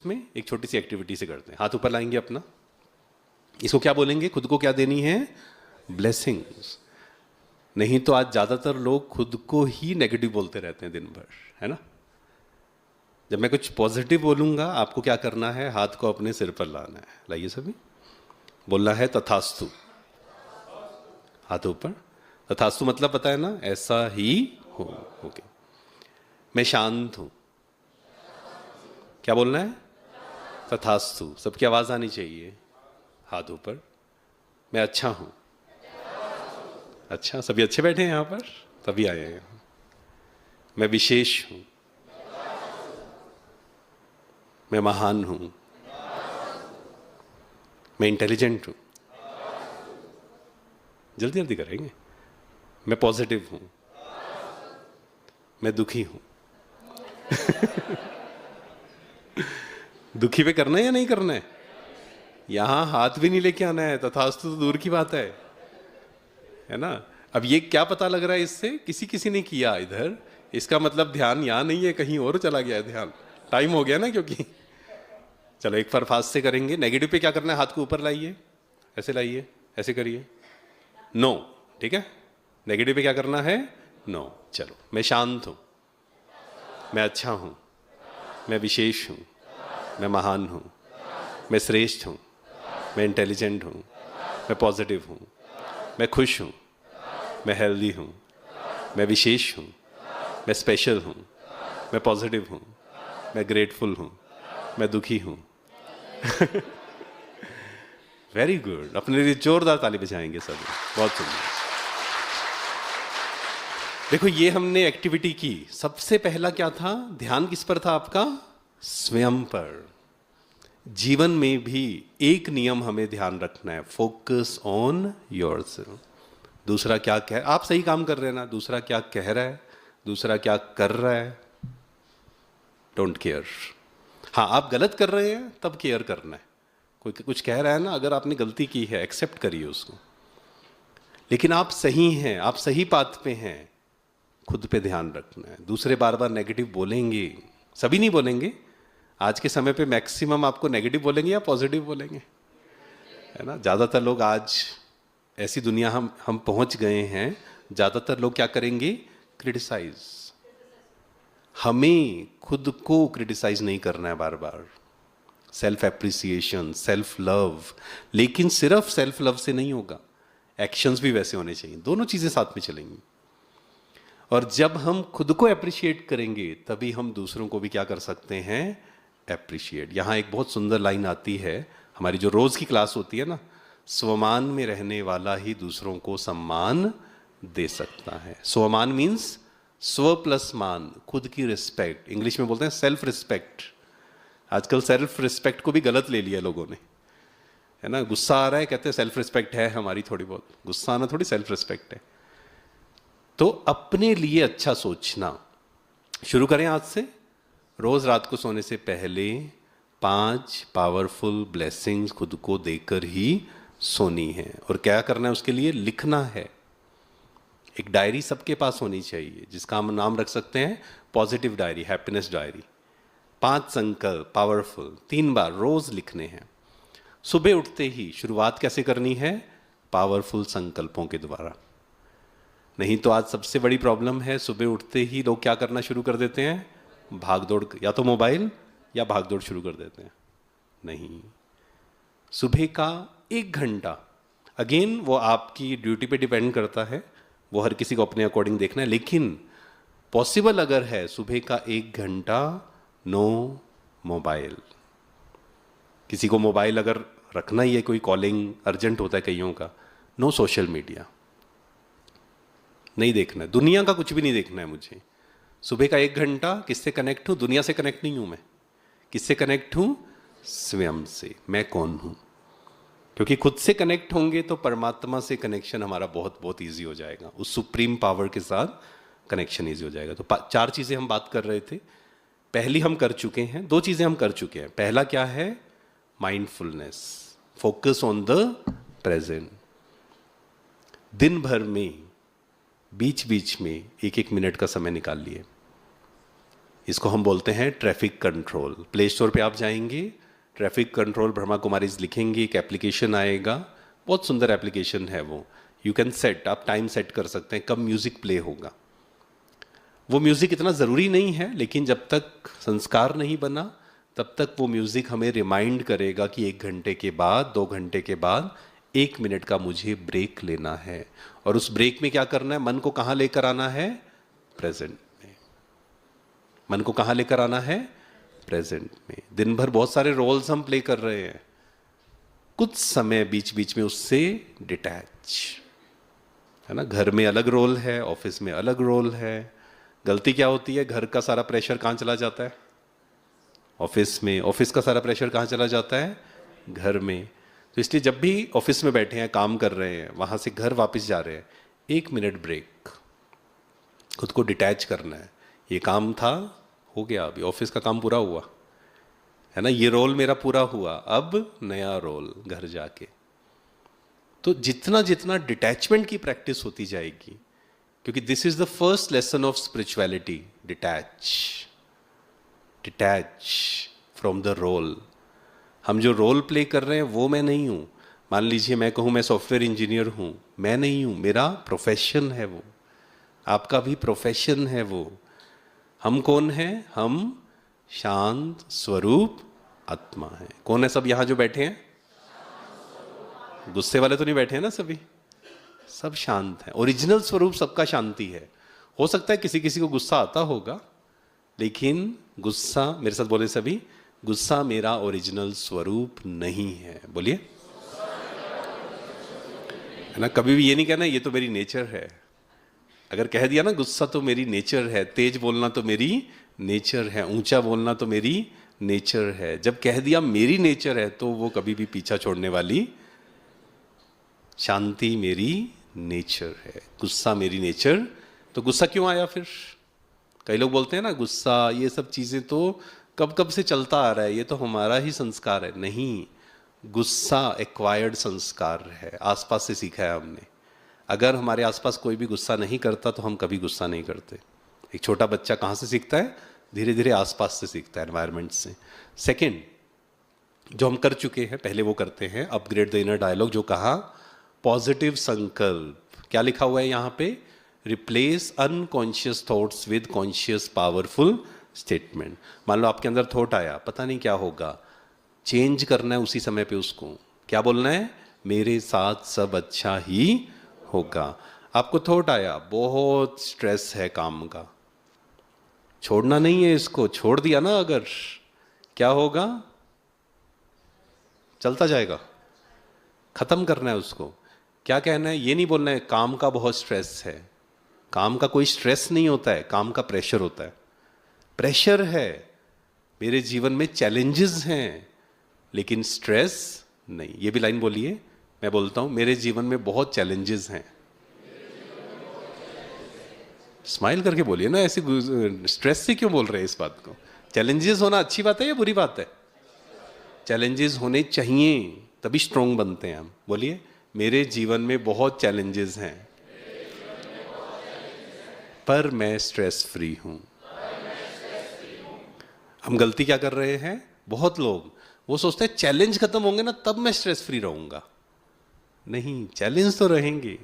में एक छोटी सी एक्टिविटी से करते हैं। हाथ ऊपर लाएंगे अपना, इसको क्या बोलेंगे, खुद को क्या देनी है, ब्लेसिंग्स। नहीं तो आज ज़्यादातर लोग खुद को ही नेगेटिव बोलते रहते हैं दिन भर, है ना। जब मैं कुछ पॉजिटिव बोलूँगा आपको क्या करना है, हाथ को अपने सिर पर लाना है। लाइए सभी, बोलना है तथास्तु। हाथ ऊपर। तथास्तु मतलब पता है ना, ऐसा ही हो। ओके। मैं शांत हूँ, क्या बोलना है, तथास्तु। सबकी आवाज़ आनी चाहिए। हाथ ऊपर। मैं अच्छा हूँ, अच्छा, सभी अच्छे बैठे हैं यहाँ पर, तभी आए हैं। मैं विशेष हूँ, मैं महान हूँ, मैं इंटेलिजेंट हूँ। जल्दी जल्दी करेंगे। मैं पॉजिटिव हूँ, मैं दुखी हूँ। दुखी पे करना है या नहीं करना है? यहां हाथ भी नहीं लेके आना है, तथास्तु तो दूर की बात है ना। अब ये क्या पता लग रहा है इससे, किसी किसी ने किया इधर, इसका मतलब ध्यान यहां नहीं है, कहीं और चला गया है ध्यान। टाइम हो गया ना, क्योंकि चलो एक बार फास्ट से करेंगे। नेगेटिव पे क्या करना है, हाथ को ऊपर लाइए, ऐसे लाइए, ऐसे करिए, नो, ठीक है। नेगेटिव पे क्या करना है, नो। चलो, मैं शांत हूं, मैं अच्छा हूं, मैं विशेष हूं, मैं महान हूं, मैं श्रेष्ठ हूं, मैं इंटेलिजेंट हूं, मैं पॉजिटिव हूं, मैं खुश हूं, मैं हेल्दी हूं, मैं विशेष हूं, मैं स्पेशल हूं, मैं पॉजिटिव हूं, मैं ग्रेटफुल हूं, मैं दुखी हूं। Very good. अपने लिए जोरदार ताली बजाएंगे सभी, बहुत सुंदर। देखो, ये हमने एक्टिविटी की। सबसे पहला क्या था, ध्यान किस पर था आपका, स्वयं पर। जीवन में भी एक नियम हमें ध्यान रखना है, फोकस ऑन योरसेल्फ। दूसरा क्या कह, आप सही काम कर रहे हैं ना, दूसरा क्या कह रहा है, दूसरा क्या कर रहा है, डोंट केयर। हाँ, आप गलत कर रहे हैं तब केयर करना है। कोई कुछ कह रहा है ना, अगर आपने गलती की है एक्सेप्ट करिए उसको, लेकिन आप सही हैं, आप सही पाथ पे हैं, खुद पे ध्यान रखना है। दूसरे बार बार नेगेटिव बोलेंगे, सभी नहीं बोलेंगे। आज के समय पे मैक्सिमम आपको नेगेटिव बोलेंगे या पॉजिटिव बोलेंगे, है ना। ज़्यादातर लोग, आज ऐसी दुनिया हम पहुंच गए हैं, ज़्यादातर लोग क्या करेंगे, क्रिटिसाइज। हमें खुद को क्रिटिसाइज नहीं करना है बार बार। Self appreciation, self love. लेकिन सिर्फ सेल्फ लव से नहीं होगा, एक्शंस भी वैसे होने चाहिए। दोनों चीज़ें साथ में चलेंगी। और जब हम खुद को अप्रिशिएट करेंगे तभी हम दूसरों को भी क्या कर सकते हैं, अप्रिशिएट। यहाँ एक बहुत सुंदर लाइन आती है, हमारी जो रोज की क्लास होती है ना, स्वमान में रहने वाला ही दूसरों को सम्मान दे सकता है। स्वमान मीन्स स्व प्लस मान, खुद की रिस्पेक्ट। इंग्लिश में बोलते हैं सेल्फ रिस्पेक्ट। आजकल सेल्फ रिस्पेक्ट को भी गलत ले लिया लोगों ने, है ना। गुस्सा आ रहा है, कहते हैं सेल्फ रिस्पेक्ट है हमारी थोड़ी बहुत। गुस्सा आना थोड़ी सेल्फ रिस्पेक्ट है। तो अपने लिए अच्छा सोचना शुरू करें आज से। रोज रात को सोने से पहले 5 पावरफुल ब्लेसिंग्स खुद को देकर ही सोनी है। और क्या करना है उसके लिए, लिखना है। एक डायरी सबके पास होनी चाहिए, जिसका हम नाम रख सकते हैं पॉजिटिव डायरी, हैप्पीनेस डायरी। 5 संकल्प पावरफुल 3 बार रोज लिखने हैं। सुबह उठते ही शुरुआत कैसे करनी है, पावरफुल संकल्पों के द्वारा। नहीं तो आज सबसे बड़ी प्रॉब्लम है, सुबह उठते ही लोग क्या करना शुरू कर देते हैं, भागदौड़, या तो मोबाइल या भागदौड़ शुरू कर देते हैं। नहीं, सुबह का 1 घंटा, अगेन वो आपकी ड्यूटी पे डिपेंड करता है, वो हर किसी को अपने अकॉर्डिंग देखना है। लेकिन पॉसिबल अगर है, सुबह का 1 घंटा नो मोबाइल। किसी को मोबाइल अगर रखना ही है, कोई कॉलिंग अर्जेंट होता है कईयों का, नो सोशल मीडिया, नहीं देखना है, दुनिया का कुछ भी नहीं देखना है मुझे। सुबह का 1 घंटा किससे कनेक्ट हूं, दुनिया से कनेक्ट नहीं हूं मैं। किससे कनेक्ट हूं, स्वयं से। मैं कौन हूं, क्योंकि खुद से कनेक्ट होंगे तो परमात्मा से कनेक्शन हमारा बहुत बहुत ईजी हो जाएगा। उस सुप्रीम पावर के साथ कनेक्शन ईजी हो जाएगा। तो 4 चीजें हम बात कर रहे थे। पहली हम कर चुके हैं, 2 चीजें हम कर चुके हैं। पहला क्या है, mindfulness, focus on the present. दिन भर में बीच बीच में 1-1 मिनट का समय निकाल लिए। इसको हम बोलते हैं ट्रैफिक कंट्रोल। प्ले स्टोर पे आप जाएंगे, ट्रैफिक कंट्रोल ब्रह्मा कुमारीज लिखेंगे, एक एप्लीकेशन आएगा, बहुत सुंदर एप्लीकेशन है वो। यू कैन सेट, आप टाइम सेट कर सकते हैं कब म्यूजिक प्ले होगा। वो म्यूजिक इतना ज़रूरी नहीं है, लेकिन जब तक संस्कार नहीं बना तब तक वो म्यूजिक हमें रिमाइंड करेगा कि 1 घंटे के बाद, 2 घंटे के बाद 1 मिनट का मुझे ब्रेक लेना है। और उस ब्रेक में क्या करना है? मन को कहाँ लेकर आना है? प्रेजेंट में। मन को कहाँ लेकर आना है? प्रेजेंट में। दिन भर बहुत सारे रोल्स हम प्ले कर रहे हैं, कुछ समय बीच बीच में उससे डिटैच, है ना। घर में अलग रोल है, ऑफिस में अलग रोल है। गलती क्या होती है? घर का सारा प्रेशर कहाँ चला जाता है? ऑफिस में। ऑफिस का सारा प्रेशर कहाँ चला जाता है? घर में। तो इसलिए जब भी ऑफिस में बैठे हैं, काम कर रहे हैं, वहाँ से घर वापस जा रहे हैं, 1 मिनट ब्रेक, खुद को डिटैच करना है। ये काम था, हो गया, अभी ऑफिस का काम पूरा हुआ, है ना, ये रोल मेरा पूरा हुआ, अब नया रोल घर जाके। तो जितना जितना डिटैचमेंट की प्रैक्टिस होती जाएगी, क्योंकि this is the first lesson of spirituality, detach from the role. हम जो रोल प्ले कर रहे हैं वो मैं नहीं हूं। मान लीजिए मैं कहूं मैं सॉफ्टवेयर इंजीनियर हूं, मैं नहीं हूं, मेरा प्रोफेशन है वो, आपका भी प्रोफेशन है वो। हम कौन हैं? हम शांत स्वरूप आत्मा है। कौन है सब यहां जो बैठे हैं? गुस्से वाले तो नहीं बैठे हैं ना सभी? सब शांत हैं। ओरिजिनल स्वरूप सबका शांति है। हो सकता है किसी किसी को गुस्सा आता होगा, लेकिन गुस्सा, मेरे साथ बोले सभी, गुस्सा मेरा ओरिजिनल स्वरूप नहीं है। बोलिए, है ना। कभी भी ये नहीं कहना ये तो मेरी नेचर है। अगर कह दिया ना गुस्सा तो मेरी नेचर है, तेज बोलना तो मेरी नेचर है, ऊंचा बोलना तो मेरी नेचर है, जब कह दिया मेरी नेचर है तो वो कभी भी पीछा छोड़ने वाली, शांति मेरी नेचर है, गुस्सा मेरी नेचर। तो गुस्सा क्यों आया फिर? कई लोग बोलते हैं ना गुस्सा, ये सब चीजें तो कब कब से चलता आ रहा है, ये तो हमारा ही संस्कार है। नहीं, गुस्सा एक्वायर्ड संस्कार है, आसपास से सीखा है हमने। अगर हमारे आसपास कोई भी गुस्सा नहीं करता तो हम कभी गुस्सा नहीं करते। एक छोटा बच्चा कहाँ से सीखता है? धीरे धीरे आसपास से सीखता है, एनवायरनमेंट से। सेकंड, जो हम कर चुके हैं पहले वो करते हैं, अपग्रेड द इनर डायलॉग। जो कहा पॉजिटिव संकल्प, क्या लिखा हुआ है यहाँ पे? Replace unconscious thoughts with conscious powerful statement. मान लो आपके अंदर थॉट आया, पता नहीं क्या होगा, चेंज करना है उसी समय पे उसको। क्या बोलना है? मेरे साथ सब अच्छा ही होगा। आपको थॉट आया, बहुत स्ट्रेस है काम का, छोड़ना नहीं है इसको, छोड़ दिया ना अगर, क्या होगा? चलता जाएगा, खत्म करना है उसको। क्या कहना है? ये नहीं बोलना है काम का बहुत स्ट्रेस है। काम का कोई स्ट्रेस नहीं होता है, काम का प्रेशर होता है। प्रेशर है, मेरे जीवन में चैलेंजेस हैं, लेकिन स्ट्रेस नहीं। ये भी लाइन बोलिए, मैं बोलता हूं, मेरे जीवन में बहुत चैलेंजेस हैं। स्माइल करके बोलिए ना, ऐसे स्ट्रेस से क्यों बोल रहे हैं इस बात को? चैलेंजेस होना अच्छी बात है या बुरी बात है? चैलेंजेस होने चाहिए, तभी स्ट्रांग बनते हैं हम। बोलिए, मेरे जीवन में बहुत चैलेंजेस हैं, पर मैं स्ट्रेस फ्री हूं। हम गलती क्या कर रहे हैं? बहुत लोग वो सोचते हैं चैलेंज खत्म होंगे ना तब मैं स्ट्रेस फ्री रहूंगा। नहीं, चैलेंज तो रहेंगे,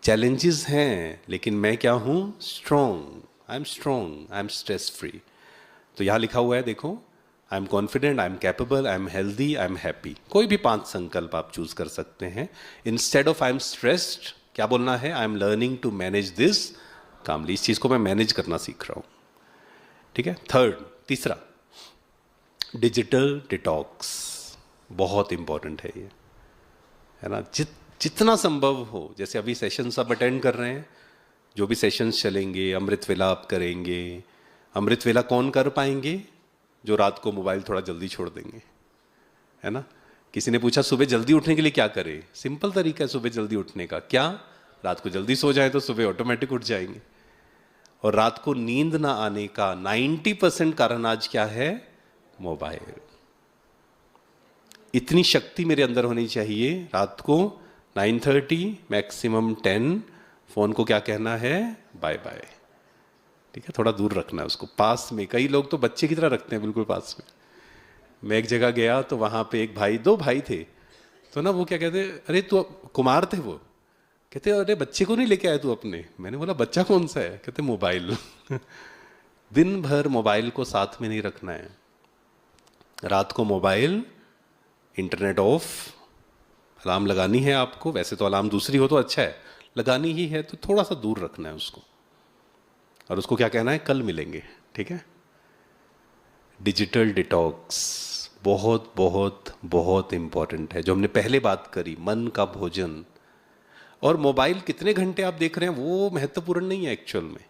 चैलेंजेस हैं, लेकिन मैं क्या हूं? Strong. I am strong, I am stress free. तो यहां लिखा हुआ है, देखो, I am confident, I am capable, I am healthy, I am happy. कोई भी 5 संकल्प आप चूज कर सकते हैं। Instead of I am stressed, क्या बोलना है? I am learning to manage this calmly. इस चीज को मैं मैनेज करना सीख रहा हूं। ठीक है। थर्ड, तीसरा, डिजिटल डिटॉक्स। बहुत इंपॉर्टेंट है ये, है ना। जितना संभव हो, जैसे अभी सेशन सब अटेंड कर रहे हैं, जो भी सेशंस चलेंगे, अमृत वेला आप करेंगे। अमृत वेला कौन कर पाएंगे? जो रात को मोबाइल थोड़ा जल्दी छोड़ देंगे, है ना। किसी ने पूछा सुबह जल्दी उठने के लिए क्या करें? सिंपल तरीका है सुबह जल्दी उठने का। क्या? रात को जल्दी सो जाए तो सुबह ऑटोमेटिक उठ जाएंगे। और रात को नींद ना आने का 90% कारण आज क्या है? मोबाइल। इतनी शक्ति मेरे अंदर होनी चाहिए, रात को 9:30 मैक्सिमम 10 फोन को क्या कहना है? Bye bye. ठीक है, थोड़ा दूर रखना है उसको, पास में। कई लोग तो बच्चे की तरह रखते हैं बिल्कुल पास में। मैं एक जगह गया तो वहाँ पे एक भाई, दो भाई थे, तो ना वो क्या कहते, अरे तू, कुमार थे वो, कहते अरे बच्चे को नहीं लेके आया तू अपने। मैंने बोला बच्चा कौन सा है? कहते मोबाइल। दिन भर मोबाइल को साथ में नहीं रखना है। रात को मोबाइल, इंटरनेट ऑफ, अलार्म लगानी है आपको, वैसे तो अलार्म दूसरी हो तो अच्छा है, लगानी ही है तो थोड़ा सा दूर रखना है उसको, और उसको क्या कहना है, कल मिलेंगे, ठीक है। डिजिटल डिटॉक्स बहुत बहुत बहुत इंपॉर्टेंट है। जो हमने पहले बात करी, मन का भोजन। और मोबाइल कितने घंटे आप देख रहे हैं वो महत्वपूर्ण नहीं है एक्चुअल में,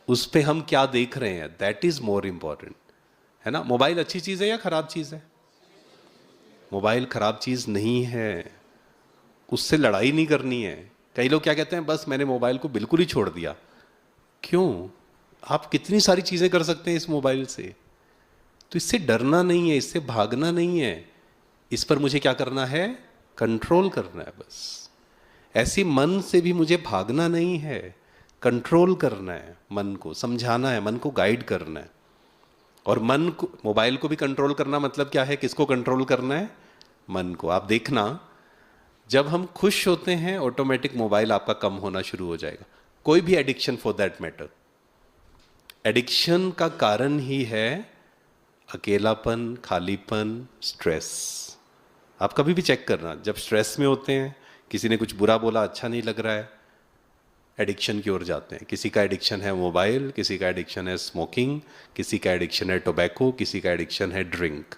उस पे हम क्या देख रहे हैं, दैट इज मोर इंपॉर्टेंट, है ना। मोबाइल अच्छी चीज है या खराब चीज है? मोबाइल खराब चीज नहीं है, उससे लड़ाई नहीं करनी है। कई लोग क्या कहते हैं, बस मैंने मोबाइल को बिल्कुल ही छोड़ दिया। क्यों? आप कितनी सारी चीजें कर सकते हैं इस मोबाइल से। तो इससे डरना नहीं है, इससे भागना नहीं है, इस पर मुझे क्या करना है, कंट्रोल करना है बस। ऐसी मन से भी मुझे भागना नहीं है, कंट्रोल करना है, मन को समझाना है, मन को गाइड करना है। और मन को, मोबाइल को भी कंट्रोल करना मतलब क्या है, किसको कंट्रोल करना है, मन को। आप देखना, जब हम खुश होते हैं ऑटोमेटिक मोबाइल आपका कम होना शुरू हो जाएगा। कोई भी addiction for that matter, addiction का कारण ही है अकेलापन, खालीपन, स्ट्रेस। आप कभी भी चेक करना, जब स्ट्रेस में होते हैं, किसी ने कुछ बुरा बोला, अच्छा नहीं लग रहा है, एडिक्शन की ओर जाते हैं। किसी का एडिक्शन है मोबाइल, किसी का एडिक्शन है स्मोकिंग, किसी का एडिक्शन है टोबैको, किसी का एडिक्शन है ड्रिंक।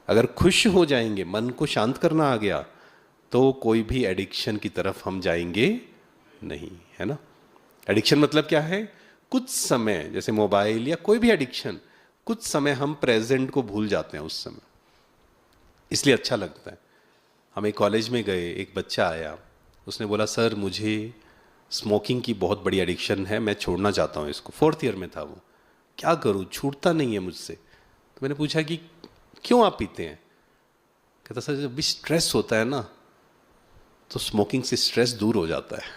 अगर खुश हो जाएंगे, मन को शांत करना आ गया, तो कोई भी एडिक्शन की तरफ हम जाएंगे नहीं, है ना। एडिक्शन मतलब क्या है, कुछ समय, जैसे मोबाइल या कोई भी एडिक्शन, कुछ समय हम प्रेजेंट को भूल जाते हैं उस समय, इसलिए अच्छा लगता है। हम एक कॉलेज में गए, एक बच्चा आया, उसने बोला सर मुझे स्मोकिंग की बहुत बड़ी एडिक्शन है, मैं छोड़ना चाहता हूँ इसको। 4th ईयर में था वो, क्या करूँ, छूटता नहीं है मुझसे। तो मैंने पूछा कि क्यों आप पीते हैं? कहता सर जब भी स्ट्रेस होता है ना, तो स्मोकिंग से स्ट्रेस दूर हो जाता है।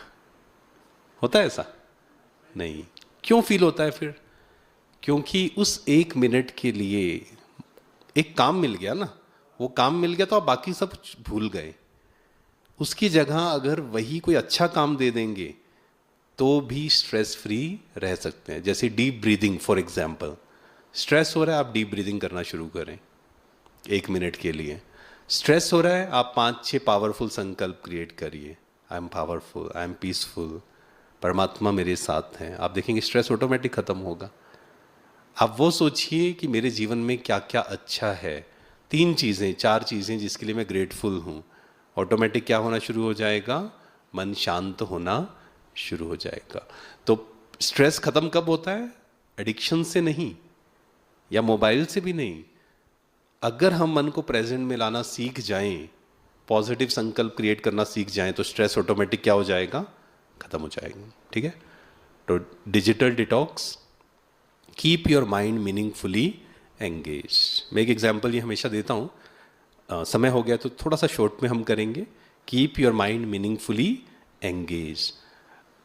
होता है ऐसा? नहीं। क्यों फील होता है फिर? क्योंकि उस 1 मिनट के लिए एक काम मिल गया ना, वो काम मिल गया तो आप बाकी सब भूल गए। उसकी जगह अगर वही कोई अच्छा काम दे देंगे तो भी स्ट्रेस फ्री रह सकते हैं। जैसे deep breathing for example, stress हो रहा है, आप डीप ब्रीदिंग करना शुरू करें 1 मिनट के लिए। स्ट्रेस हो रहा है, आप 5-6 पावरफुल संकल्प क्रिएट करिए। I am powerful, I am peaceful, परमात्मा मेरे साथ हैं। आप देखेंगे स्ट्रेस ऑटोमेटिक खत्म होगा। आप वो सोचिए कि मेरे जीवन में क्या क्या अच्छा है, 3 चीज़ें 4 चीज़ें जिसके लिए मैं ग्रेटफुल हूँ। ऑटोमेटिक क्या होना शुरू हो जाएगा, मन शांत होना शुरू हो जाएगा। तो स्ट्रेस खत्म कब होता है? एडिक्शन से नहीं, या मोबाइल से भी नहीं। अगर हम मन को प्रेजेंट में लाना सीख जाएं, पॉजिटिव संकल्प क्रिएट करना सीख जाएं, तो स्ट्रेस ऑटोमेटिक क्या हो जाएगा, खत्म हो जाएगा, ठीक है। तो digital detox, keep your mind meaningfully engage. मैं एक एग्जाम्पल ये हमेशा देता हूँ, समय हो गया तो थोड़ा सा शॉर्ट में हम करेंगे। Keep your mind meaningfully engage.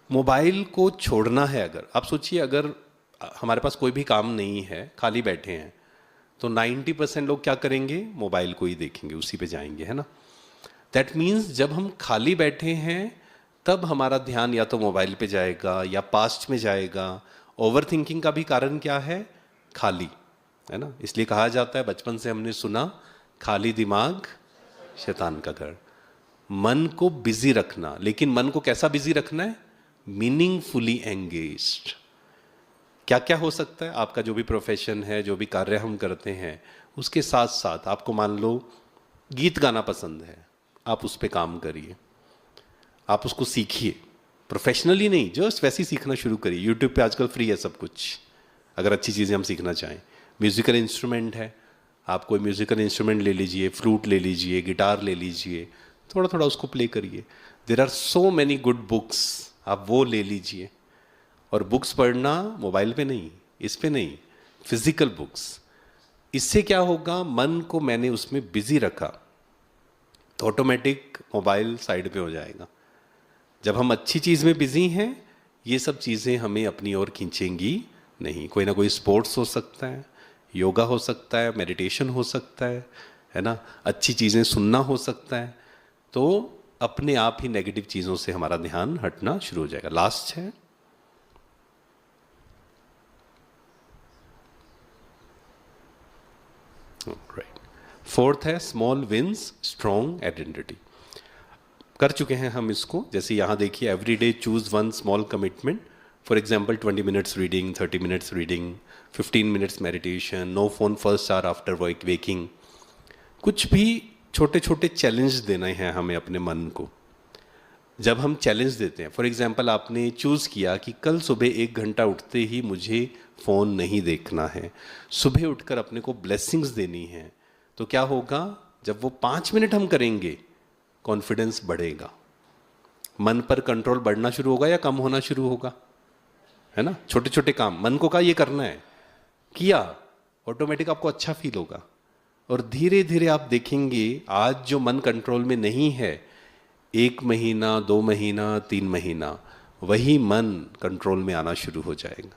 Mobile को छोड़ना है, अगर आप सोचिए, अगर हमारे पास कोई भी काम नहीं है, खाली बैठे हैं, तो 90% लोग क्या करेंगे, मोबाइल को ही देखेंगे, उसी पे जाएंगे, है ना। दैट मीन्स जब हम खाली बैठे हैं तब हमारा ध्यान या तो मोबाइल पे जाएगा या पास्ट में जाएगा। ओवर थिंकिंग का भी कारण क्या है, खाली, है ना। इसलिए कहा जाता है, बचपन से हमने सुना, खाली दिमाग शैतान का घर। मन को बिजी रखना, लेकिन मन को कैसा बिजी रखना है, मीनिंगफुली एंगेज्ड। क्या क्या हो सकता है, आपका जो भी प्रोफेशन है, जो भी कार्य हम करते हैं, उसके साथ साथ आपको मान लो गीत गाना पसंद है, आप उस पर काम करिए, आप उसको सीखिए, प्रोफेशनली नहीं, जस्ट वैसे ही सीखना शुरू करिए। यूट्यूब पे आजकल फ्री है सब कुछ, अगर अच्छी चीज़ें हम सीखना चाहें। म्यूज़िकल इंस्ट्रूमेंट है, आप कोई म्यूज़िकल इंस्ट्रूमेंट ले लीजिए, फ्लूट ले लीजिए, गिटार ले लीजिए, थोड़ा थोड़ा उसको प्ले करिए। There are so many good books, आप वो ले लीजिए। और बुक्स पढ़ना मोबाइल पे नहीं, इस पे नहीं, फिजिकल बुक्स। इससे क्या होगा, मन को मैंने उसमें बिजी रखा तो ऑटोमेटिक मोबाइल साइड पे हो जाएगा। जब हम अच्छी चीज़ में बिजी हैं ये सब चीज़ें हमें अपनी ओर खींचेंगी नहीं। कोई ना कोई स्पोर्ट्स हो सकता है, योगा हो सकता है, मेडिटेशन हो सकता है ना, अच्छी चीज़ें सुनना हो सकता है, तो अपने आप ही नेगेटिव चीज़ों से हमारा ध्यान हटना शुरू हो जाएगा। लास्ट है राइट, फोर्थ है स्मॉल विंस स्ट्रॉन्ग आइडेंटिटी। कर चुके हैं हम इसको, जैसे यहाँ देखिए, every day choose one small commitment, for example 20 minutes reading, 30 minutes reading, 15 minutes meditation, no phone first hour after waking. कुछ भी छोटे छोटे चैलेंज देने हैं हमें अपने मन को। जब हम चैलेंज देते हैं, फॉर एग्जाम्पल आपने चूज़ किया कि कल सुबह 1 घंटा उठते ही मुझे फ़ोन नहीं देखना है, सुबह उठकर अपने को ब्लेसिंग्स देनी है, तो क्या होगा, जब वो 5 मिनट हम करेंगे कॉन्फिडेंस बढ़ेगा, मन पर कंट्रोल बढ़ना शुरू होगा या कम होना शुरू होगा, है ना। छोटे छोटे काम मन को कहा ये करना है, किया, ऑटोमेटिक आपको अच्छा फील होगा, और धीरे धीरे आप देखेंगे आज जो मन कंट्रोल में नहीं है, 1 महीना, 2 महीना, 3 महीना, वही मन कंट्रोल में आना शुरू हो जाएगा।